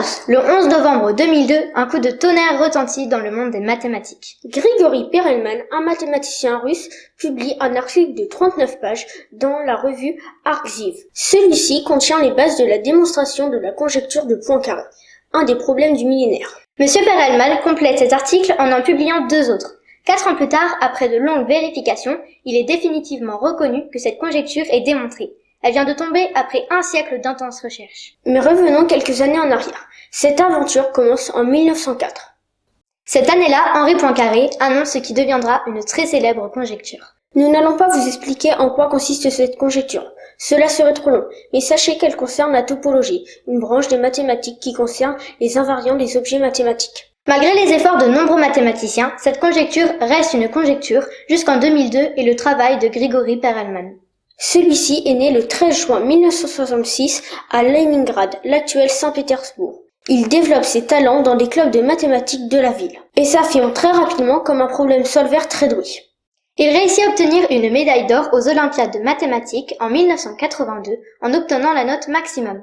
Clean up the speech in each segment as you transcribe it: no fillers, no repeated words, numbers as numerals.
Science, le 11 novembre 2002, un coup de tonnerre retentit dans le monde des mathématiques. Grigori Perelman, un mathématicien russe, publie un article de 39 pages dans la revue Arxiv. Celui-ci contient les bases de la démonstration de la conjecture de Poincaré, un des problèmes du millénaire. Monsieur Perelman complète cet article en publiant 2 autres. 4 ans plus tard, après de longues vérifications, il est définitivement reconnu que cette conjecture est démontrée. Elle vient de tomber après un siècle d'intenses recherches. Mais revenons quelques années en arrière. Cette aventure commence en 1904. Cette année-là, Henri Poincaré annonce ce qui deviendra une très célèbre conjecture. Nous n'allons pas vous expliquer en quoi consiste cette conjecture. Cela serait trop long, mais sachez qu'elle concerne la topologie, une branche des mathématiques qui concerne les invariants des objets mathématiques. Malgré les efforts de nombreux mathématiciens, cette conjecture reste une conjecture jusqu'en 2002 et le travail de Grigori Perelman. Celui-ci est né le 13 juin 1966 à Leningrad, l'actuel Saint-Pétersbourg. Il développe ses talents dans des clubs de mathématiques de la ville et s'affirme très rapidement comme un problème solveur très doué. Il réussit à obtenir une médaille d'or aux Olympiades de mathématiques en 1982 en obtenant la note maximum.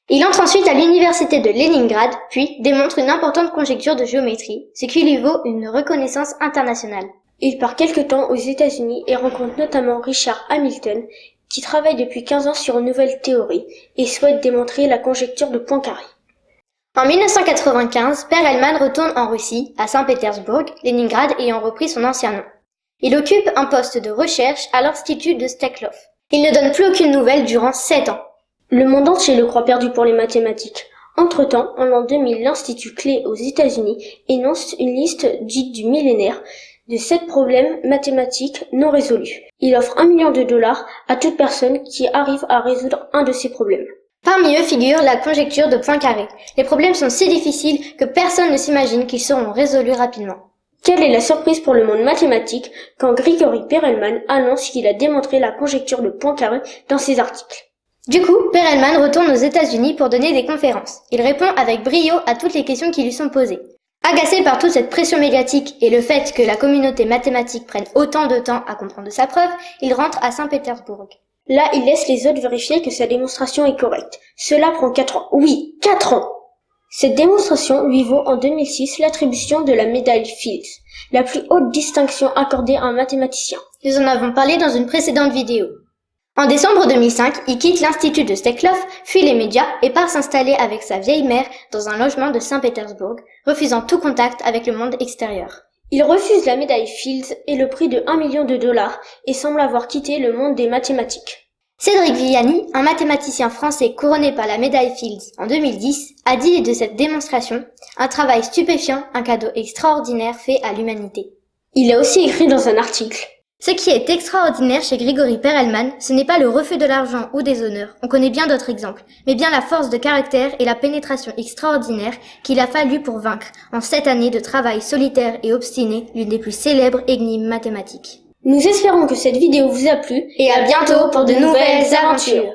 Il entre ensuite à l'université de Leningrad, puis démontre une importante conjecture de géométrie, ce qui lui vaut une reconnaissance internationale. Il part quelque temps aux États-Unis et rencontre notamment Richard Hamilton, qui travaille depuis 15 ans sur une nouvelle théorie et souhaite démontrer la conjecture de Poincaré. En 1995, Perelman retourne en Russie, à Saint-Pétersbourg, Leningrad ayant repris son ancien nom. Il occupe un poste de recherche à l'Institut de Steklov. Il ne donne plus aucune nouvelle durant 7 ans. Le monde entier le croit perdu pour les mathématiques. Entre-temps, en l'an 2000, l'Institut Clé aux États-Unis énonce une liste dite du millénaire de 7 problèmes mathématiques non résolus. Il offre $1 million à toute personne qui arrive à résoudre un de ces problèmes. Parmi eux figure la conjecture de Poincaré. Les problèmes sont si difficiles que personne ne s'imagine qu'ils seront résolus rapidement. Quelle est la surprise pour le monde mathématique quand Grigori Perelman annonce qu'il a démontré la conjecture de Poincaré dans ses articles. Du coup, Perelman retourne aux États-Unis pour donner des conférences. Il répond avec brio à toutes les questions qui lui sont posées. Agacé par toute cette pression médiatique et le fait que la communauté mathématique prenne autant de temps à comprendre sa preuve, il rentre à Saint-Pétersbourg. Là, il laisse les autres vérifier que sa démonstration est correcte. Cela prend 4 ans. Oui, 4 ans! Cette démonstration lui vaut en 2006 l'attribution de la médaille Fields, la plus haute distinction accordée à un mathématicien. Nous en avons parlé dans une précédente vidéo. En décembre 2005, il quitte l'Institut de Steklov, fuit les médias et part s'installer avec sa vieille mère dans un logement de Saint-Pétersbourg, refusant tout contact avec le monde extérieur. Il refuse la médaille Fields et le prix de $1 million et semble avoir quitté le monde des mathématiques. Cédric Villani, un mathématicien français couronné par la médaille Fields en 2010, a dit de cette démonstration « un travail stupéfiant, un cadeau extraordinaire fait à l'humanité ». Il a aussi écrit dans un article. Ce qui est extraordinaire chez Grigori Perelman, ce n'est pas le refus de l'argent ou des honneurs, on connaît bien d'autres exemples, mais bien la force de caractère et la pénétration extraordinaire qu'il a fallu pour vaincre, en 7 années de travail solitaire et obstiné, l'une des plus célèbres énigmes mathématiques. Nous espérons que cette vidéo vous a plu et à bientôt pour de nouvelles aventures.